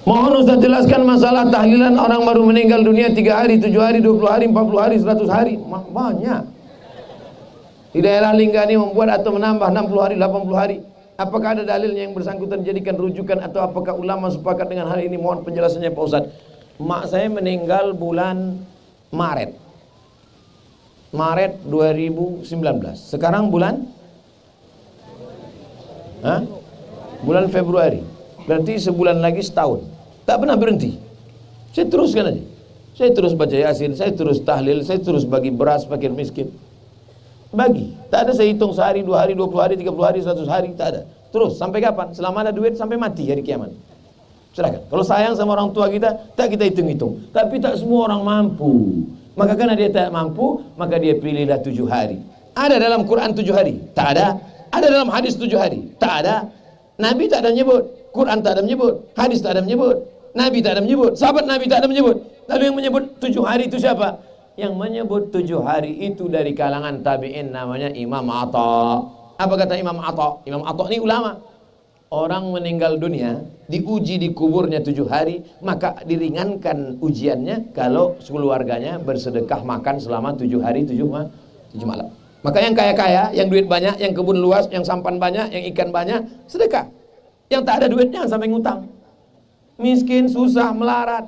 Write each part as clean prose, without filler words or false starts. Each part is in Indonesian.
Mohon Ustaz jelaskan masalah tahlilan orang baru meninggal dunia 3 hari, 7 hari, 20 hari, 40 hari, 100 hari. Banyak. Di daerah Linggani membuat atau menambah 60 hari, 80 hari. Apakah ada dalilnya yang bersangkutan dijadikan rujukan atau apakah ulama sepakat dengan hal ini? Mohon penjelasannya Pak Ustaz. Mak saya meninggal bulan Maret 2019. Sekarang bulan bulan Februari. Berarti sebulan lagi setahun. Tak pernah berhenti. Saya teruskan aja. Saya terus baca Yasin, saya terus tahlil, saya terus bagi beras fakir miskin. Bagi. Tak ada saya hitung sehari, 2 hari, 20 hari, 30 hari, 100 hari, tak ada. Terus sampai kapan? Selama ada duit sampai mati hari kiamat. Silakan. Kalau sayang sama orang tua kita, tak kita hitung-hitung. Tapi tak semua orang mampu. Maka karena dia tak mampu, maka dia pilihlah 7 hari. Ada dalam Quran 7 hari? Tak ada. Ada dalam hadis 7 hari? Tak ada. Nabi tak ada menyebut, Quran tak ada menyebut, hadis tak ada menyebut, Nabi tak ada menyebut, sahabat Nabi tak ada menyebut. Lalu yang menyebut 7 hari itu siapa? Yang menyebut 7 hari itu dari kalangan tabi'in, namanya Imam Atha. Apa kata Imam Atha? Imam Atha ini ulama. Orang meninggal dunia diuji di kuburnya 7 hari, maka diringankan ujiannya kalau keluarganya bersedekah makan selama 7 hari 7 malam. Maka yang kaya-kaya, yang duit banyak, yang kebun luas, yang sampan banyak, yang ikan banyak, sedekah. Yang tak ada duitnya sampai ngutang. Miskin, susah, melarat,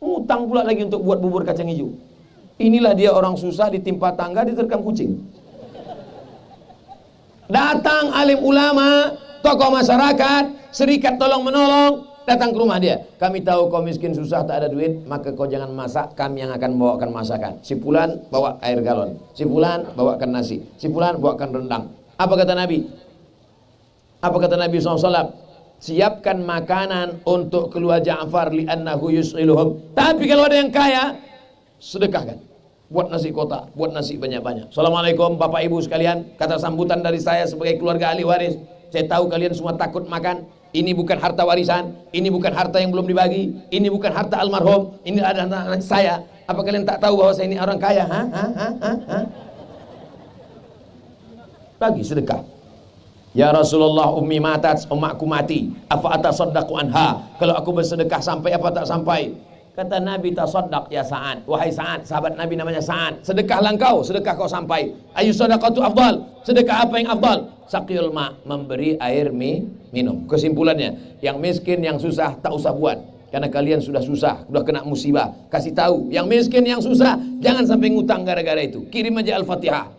ngutang pula lagi untuk buat bubur kacang hijau. Inilah dia orang susah ditimpa tangga, diterkam kucing. Datang alim ulama, tokoh masyarakat, serikat tolong menolong, datang ke rumah dia. Kami tahu kau miskin susah tak ada duit, maka kau jangan masak, kami yang akan bawakan masakan. Si fulan bawa air galon, si fulan bawakan nasi, si fulan bawakan rendang. Apa kata Nabi? Apa kata Nabi SAW? Siapkan makanan untuk keluarga Ja'far li'annahu yus'iluhum. Tapi kalau ada yang kaya, sedekahkan. Buat nasi kotak, buat nasi banyak-banyak. Assalamualaikum Bapak Ibu sekalian, kata sambutan dari saya sebagai keluarga ahli waris. Saya tahu kalian semua takut makan. Ini bukan harta warisan, ini bukan harta yang belum dibagi, ini bukan harta almarhum, ini ada anak saya. Apa kalian tak tahu bahwa saya ini orang kaya? Bagi sedekah. Ya Rasulullah, ummi matat, umakku mati. Apa atasaddaqu anha? Kalau aku bersedekah sampai apa tak sampai? Kata Nabi, tasaddaq ya Sa'ad. Wahai Sa'ad, sahabat Nabi namanya Sa'ad, sedekahlah engkau, sedekah kau sampai. Ayu sadaqatu afdal? Sedekah apa yang afdal? Saqiyul ma, memberi air minum. Kesimpulannya, yang miskin, yang susah tak usah buat. Karena kalian sudah susah, sudah kena musibah. Kasih tahu, yang miskin, yang susah, jangan sampai ngutang gara-gara itu. Kirim aja Al-Fatihah.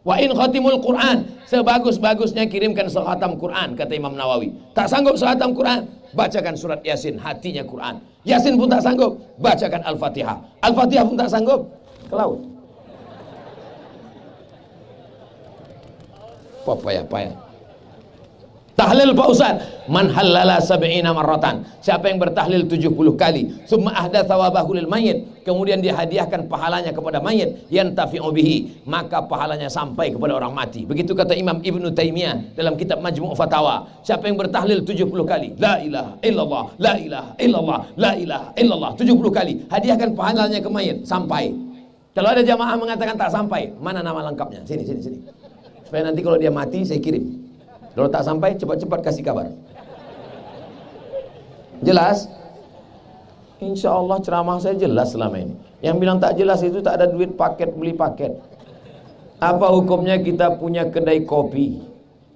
Wa in khatimul Quran, sebagus-bagusnya kirimkan sekhatam Quran, kata Imam Nawawi. Tak sanggup sekhatam Quran, bacakan surat Yasin, hatinya Quran. Yasin pun tak sanggup, bacakan Al-Fatihah. Al-Fatihah pun tak sanggup, ke laut. Payah. Tahlil Pak Ustaz, man halala sab'ina marratan. Siapa yang bertahlil 70 kali, summa ahdatsa wabahu lil mayyit, kemudian dia hadiahkan pahalanya kepada mayit, yantafi'u bihi, maka pahalanya sampai kepada orang mati. Begitu kata Imam Ibnu Taimiyah dalam kitab Majmu' Fatawa. Siapa yang bertahlil 70 kali, la ilaha illallah, la ilaha illallah, la ilaha illallah 70 kali, hadiahkan pahalanya ke mayit sampai. Kalau ada jamaah mengatakan tak sampai, mana nama lengkapnya? Sini. Supaya nanti kalau dia mati saya kirim. Kalau tak sampai, cepat-cepat kasih kabar. Jelas? Insya Allah ceramah saya jelas selama ini. Yang bilang tak jelas itu tak ada duit paket, beli paket. Apa hukumnya kita punya kedai kopi,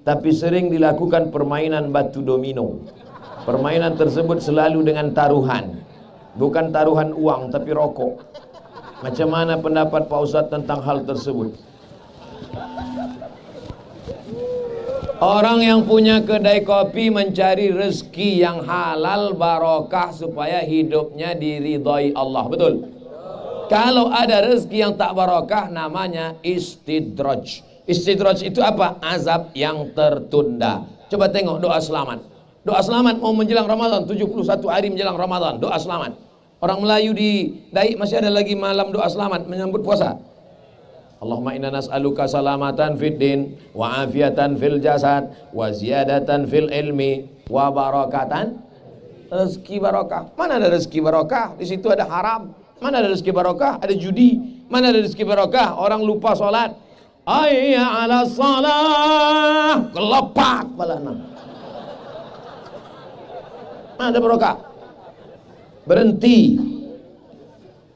tapi sering dilakukan permainan batu domino. Permainan tersebut selalu dengan taruhan. Bukan taruhan uang, tapi rokok. Macam mana pendapat Pak Ustadz tentang hal tersebut? Orang yang punya kedai kopi mencari rezeki yang halal barokah supaya hidupnya diridhai Allah. Betul? Kalau ada rezeki yang tak barokah namanya istidraj. Istidraj itu apa? Azab yang tertunda. Coba tengok doa selamat. Doa selamat mau menjelang Ramadan, 71 hari menjelang Ramadan, doa selamat. Orang Melayu di Daik masih ada lagi malam doa selamat menyambut puasa. Allahumma inna nas'aluka salamatan fid din wa afiatan fil jasad wa ziyadatan fil ilmi wa barakatan, rezeki barokah. Mana ada rezeki barokah? Di situ ada haram. Mana ada rezeki barokah? Ada judi. Mana ada rezeki barokah? Orang lupa salat. Hayya 'ala shalah, kelepak balana. Mana ada barokah? Berhenti.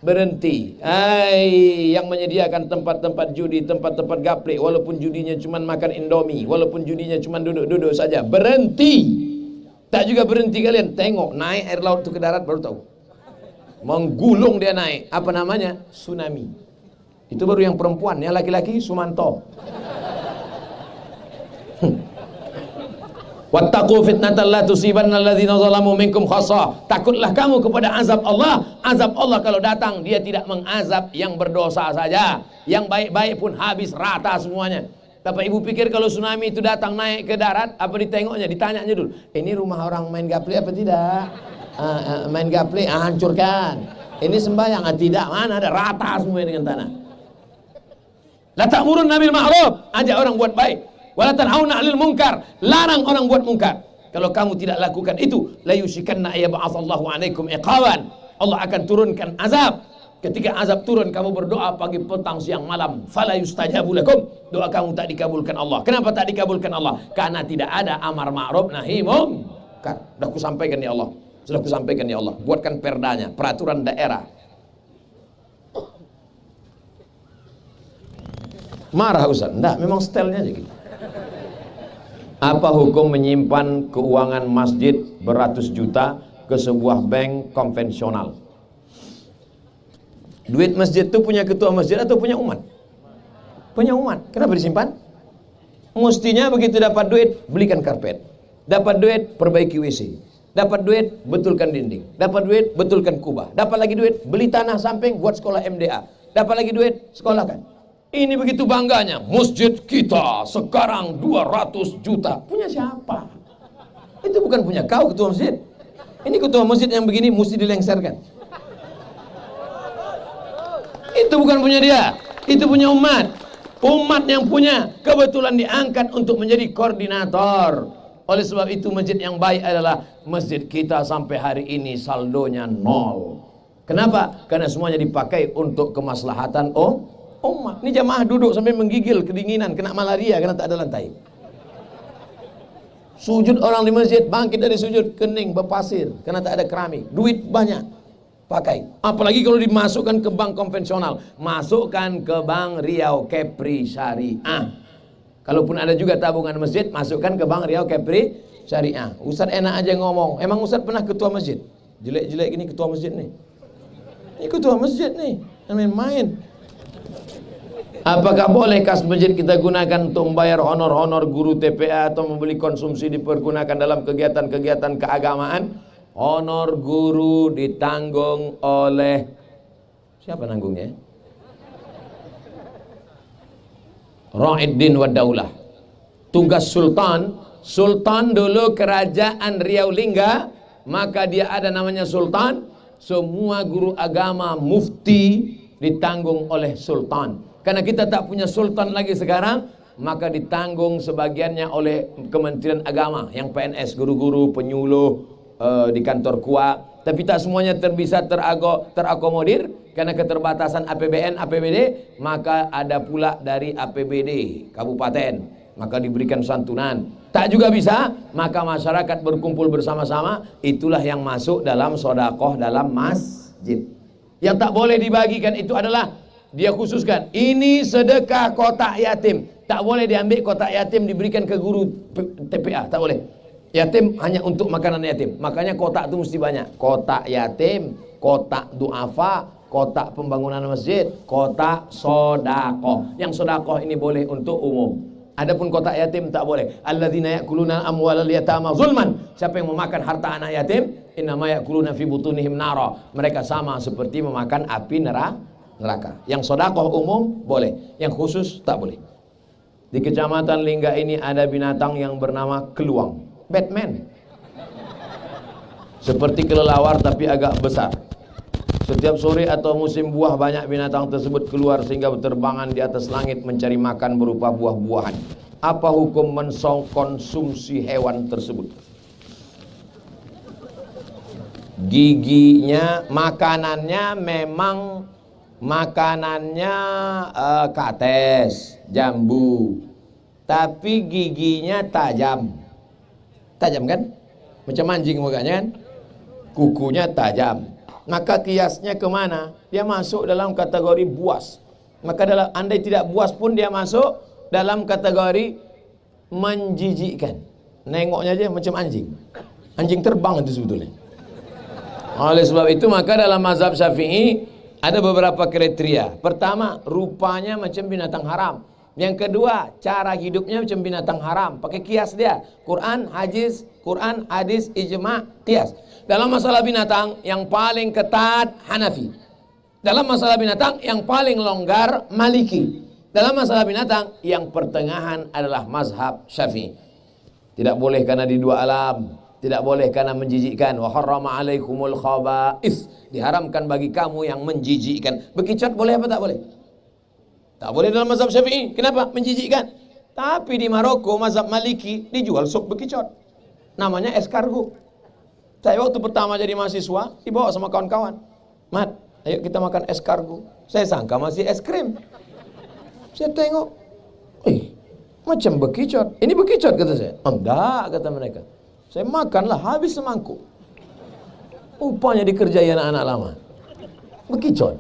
Berhenti. Yang menyediakan tempat-tempat judi, tempat-tempat gaplek, walaupun judinya cuma makan Indomie, walaupun judinya cuma duduk-duduk saja, berhenti. Tak juga berhenti kalian, tengok naik air laut itu ke darat baru tahu. Menggulung dia naik. Apa namanya? Tsunami. Itu baru yang perempuan, yang laki-laki Sumanto. Wattaqu fitnatan la tusibanna alladzina zalamu minkum khassah. Takutlah kamu kepada azab Allah. Azab Allah kalau datang, dia tidak mengazab yang berdosa saja, yang baik-baik pun habis rata semuanya. Tapi ibu pikir kalau tsunami itu datang naik ke darat, apa ditengoknya? Ditanyanya dulu, ini rumah orang main gaple apa tidak? Main gaple, hancurkan. Ini sembahyang, tidak, mana ada, rata semua dengan tanah. La ta'murun nabil ma'ruf, ajak orang buat baik. Wala tanhauna 'anil munkar, larang orang buat mungkar. Kalau kamu tidak lakukan itu, la yushikanna ayyab'atsallahu 'alaikum iqaban. Allah akan turunkan azab. Ketika azab turun, kamu berdoa pagi, petang, siang, malam, fala yustajabu lakum. Doa kamu tak dikabulkan Allah. Kenapa tak dikabulkan Allah? Karena tidak ada amar ma'ruf nahi munkar. Sudah aku sampaikan ya Allah. Sudah aku sampaikan ya Allah. Buatkan perdanya, peraturan daerah. Marah Ustaz? Enggak, memang stylenya aja gitu. Apa hukum menyimpan keuangan masjid beratus juta ke sebuah bank konvensional? Duit masjid itu punya ketua masjid atau punya umat? Punya umat. Kenapa disimpan? Mestinya begitu dapat duit, belikan karpet. Dapat duit, perbaiki WC. Dapat duit, betulkan dinding. Dapat duit, betulkan kubah. Dapat lagi duit, beli tanah samping buat sekolah MDA. Dapat lagi duit, sekolahkan. Ini begitu bangganya, masjid kita sekarang 200 juta. Punya siapa? Itu bukan punya kau ketua masjid. Ini ketua masjid yang begini mesti dilengserkan. Itu bukan punya dia, itu punya umat. Umat yang punya, kebetulan diangkat untuk menjadi koordinator. Oleh sebab itu masjid yang baik adalah masjid kita sampai hari ini saldonya 0. Kenapa? Karena semuanya dipakai untuk kemaslahatan umat. Ini jamaah duduk sampai menggigil kedinginan, kena malaria karena tak ada lantai. Sujud orang di masjid, bangkit dari sujud kening berpasir karena tak ada keramik. Duit banyak pakai. Apalagi kalau dimasukkan ke bank konvensional, masukkan ke bank Riau Kepri Syariah. Kalaupun ada juga tabungan masjid, masukkan ke bank Riau Kepri Syariah. Ustaz enak aja ngomong. Emang Ustaz pernah ketua masjid? Jelek-jelek gini ketua masjid nih. Ini ketua masjid nih, main-main. Apakah boleh kas masjid kita gunakan untuk membayar honor-honor guru TPA atau membeli konsumsi dipergunakan dalam kegiatan-kegiatan keagamaan? Honor guru ditanggung oleh siapa nanggungnya? Ra'iddin wa daulah. Tugas sultan, sultan dulu kerajaan Riau Lingga, maka dia ada namanya sultan. Semua guru agama mufti ditanggung oleh sultan. Karena kita tak punya sultan lagi sekarang, maka ditanggung sebagiannya oleh Kementerian Agama, yang PNS, guru-guru, penyuluh di kantor KUA. Tapi tak semuanya bisa terakomodir karena keterbatasan APBN, APBD. Maka ada pula dari APBD kabupaten, maka diberikan santunan. Tak juga bisa, maka masyarakat berkumpul bersama-sama. Itulah yang masuk dalam sodakoh dalam masjid. Yang tak boleh dibagikan itu adalah dia khususkan, ini sedekah kotak yatim. Tak boleh diambil kotak yatim diberikan ke guru TPA, tak boleh. Yatim hanya untuk makanan yatim. Makanya kotak itu mesti banyak. Kotak yatim, kotak duafa, kotak pembangunan masjid, kotak sodakoh. Yang sodakoh ini boleh untuk umum. Adapun kotak yatim tak boleh. Alladzina ya'kuluna amwalal yatama zulman. Siapa yang memakan harta anak yatim, innama ya'kuluna fi butunihim nara. Mereka sama seperti memakan api neraka. Yang sodakoh umum boleh, yang khusus tak boleh. Di kecamatan Lingga ini ada binatang yang bernama keluang, Batman. Seperti kelelawar tapi agak besar. Setiap sore atau musim buah banyak binatang tersebut keluar sehingga berterbangan di atas langit mencari makan berupa buah-buahan. Apa hukum mengkonsumsi hewan tersebut? Giginya, makanannya kates, jambu, tapi giginya tajam kan? Macam anjing mukanya kan? Kukunya tajam. maka kiasnya kemana? Dia masuk dalam kategori buas. Maka andai tidak buas pun dia masuk dalam kategori menjijikkan. Nengoknya aja macam anjing. Anjing terbang itu sebetulnya. Oleh sebab itu maka dalam mazhab Syafi'i ada beberapa kriteria. Pertama, rupanya macam binatang haram. Yang kedua, cara hidupnya macam binatang haram. Pakai kias dia. Quran, hadis, ijma', kias. Dalam masalah binatang yang paling ketat Hanafi. Dalam masalah binatang yang paling longgar Maliki. Dalam masalah binatang yang pertengahan adalah mazhab Syafi'i. Tidak boleh karena di dua alam, tidak boleh karena menjijikkan. Wa harrama alaikumul khaba'is. Diharamkan bagi kamu yang menjijikkan. Bekicot boleh apa tak boleh? Tak boleh dalam mazhab Syafi'i. Kenapa? Menjijikkan. Tapi di Maroko mazhab Maliki dijual sup bekicot. Namanya escargot. Saya waktu pertama jadi mahasiswa dibawa sama kawan-kawan. Mat, ayo kita makan escargot. Saya sangka masih es krim. Saya tengok, macam bekicot. Ini bekicot kata saya. Enggak, kata mereka. Saya makanlah habis semangkuk. Rupanya dikerjai anak-anak lama. Bekicot.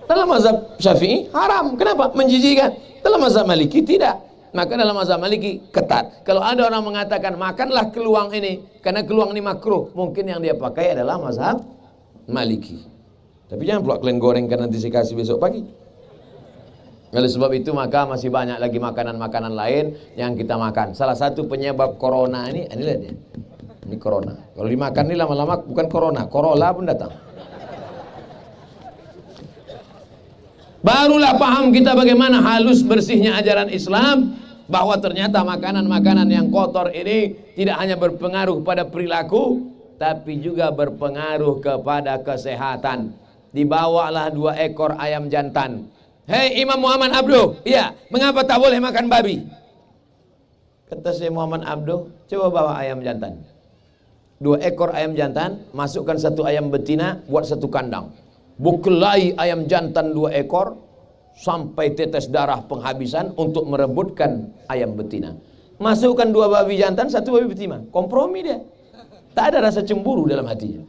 Dalam mazhab Syafi'i haram. Kenapa? Menjijikkan. Dalam mazhab Maliki tidak. Maka dalam mazhab Maliki ketat. Kalau ada orang mengatakan makanlah keluang ini karena keluang ini makruh, mungkin yang dia pakai adalah mazhab Maliki. Tapi jangan pula kalian gorengkan nanti saya kasih besok pagi. Oleh sebab itu maka masih banyak lagi makanan-makanan lain yang kita makan. Salah satu penyebab corona ini, inilah dia. Ini corona. Kalau dimakan ini lama-lama bukan corona, Corolla pun datang. Barulah paham kita bagaimana halus bersihnya ajaran Islam, bahwa ternyata makanan-makanan yang kotor ini tidak hanya berpengaruh pada perilaku, tapi juga berpengaruh kepada kesehatan. Dibawalah 2 ekor ayam jantan. Hei Imam Muhammad Abduh, iya, mengapa tak boleh makan babi? Kata saya Muhammad Abduh, coba bawa ayam jantan. 2 ekor ayam jantan, masukkan 1 ayam betina, buat 1 kandang. Bukelai ayam jantan 2 ekor sampai tetes darah penghabisan untuk merebutkan ayam betina. Masukkan 2 babi jantan, 1 babi betina. Kompromi dia. Tak ada rasa cemburu dalam hatinya.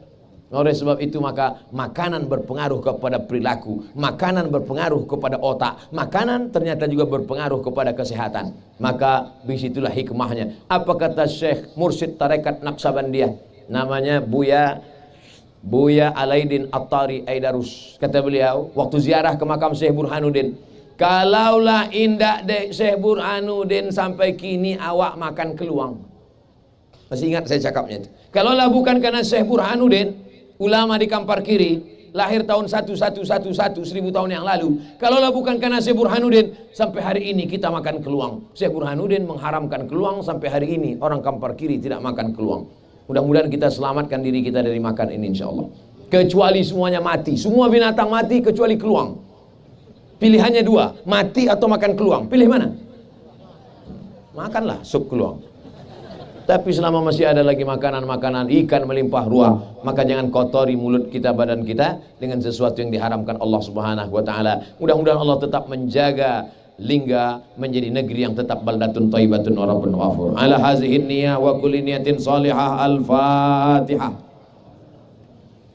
Oleh sebab itu maka makanan berpengaruh kepada perilaku, makanan berpengaruh kepada otak, makanan ternyata juga berpengaruh kepada kesehatan. Maka disitulah hikmahnya. Apa kata Syekh Mursyid Tarekat Naqsabandiyah, namanya Buya Alaidin Attari Aidarus. Kata beliau waktu ziarah ke makam Syekh Burhanuddin, kalaulah indak dek Syekh Burhanuddin sampai kini awak makan keluang. Masih ingat saya cakapnya itu. Kalaulah bukan karena Syekh Burhanuddin, ulama di Kampar Kiri, lahir tahun 1111, 1000 tahun yang lalu. Kalaulah bukan karena Syekh Burhanuddin, sampai hari ini kita makan keluang. Syekh Burhanuddin mengharamkan keluang, sampai hari ini orang Kampar Kiri tidak makan keluang. Mudah-mudahan kita selamatkan diri kita dari makan ini insyaallah. Kecuali semuanya mati. Semua binatang mati kecuali keluang. Pilihannya 2, mati atau makan keluang. Pilih mana? Makanlah sup keluang. Tapi selama masih ada lagi makanan-makanan ikan melimpah ruah, maka jangan kotori mulut kita, badan kita dengan sesuatu yang diharamkan Allah Subhanahu wa taala. Mudah-mudahan Allah tetap menjaga Lingga menjadi negeri yang tetap baldatun thayyibatun wa rabbun ghafur. Ala hazihi niyyah wa kulli niyatin salihah. Al-Fatihah.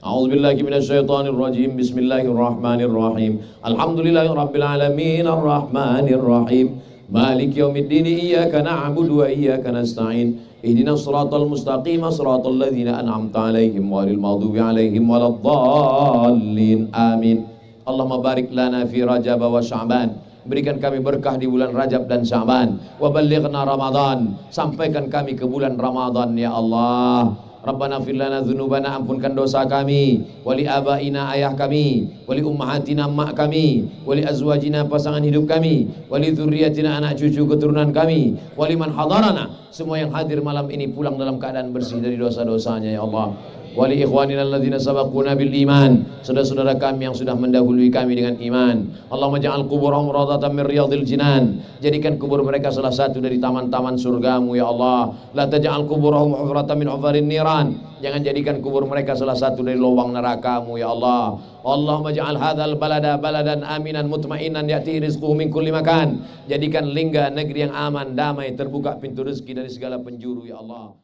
A'udzubillahi minasyaitonir rajim. Bismillahirrahmanirrahim. Alhamdulillahirabbil alamin arrahmanir rahim. Maliki yaumiddin. Iyyaka na'budu wa iyyaka nasta'in. Ihdinas siratal mustaqim, siratal ladzina an'amta 'alaihim ghairil maghdubi 'alaihim waladdallin. Amin. Allahumma barik lana fi Rajab wa Sya'ban. Berikan kami berkah di bulan Rajab dan Sya'ban. Wa ballighna Ramadan. Sampaikan kami ke bulan Ramadan ya Allah. Rabbana fir lana dzunubana, ampunkan dosa kami, wali abaina, ayah kami, wali ummahatina, mak kami, wali azwajina, pasangan hidup kami, wali dzurriyyatina, anak cucu keturunan kami, wali man hadarana, semua yang hadir malam ini pulang dalam keadaan bersih dari dosa-dosanya ya Allah. Wali ikhwanina alladzina sabaquna bil iman, saudara-saudara kami yang sudah mendahului kami dengan iman. Allahumma ja'al quburahum rawdatan min riyadil jinan, jadikan kubur mereka salah satu dari taman-taman surgamu ya Allah. La taj'al quburahum hufratan min hufarin niran, jangan jadikan kubur mereka salah satu dari lubang nerakamu ya Allah. Allahumma ja'al hadzal balada baladan aminan mutmainan ya'ti rizquhu min kulli makan, jadikan Lingga negeri yang aman, damai, terbuka pintu rezeki dari segala penjuru ya Allah.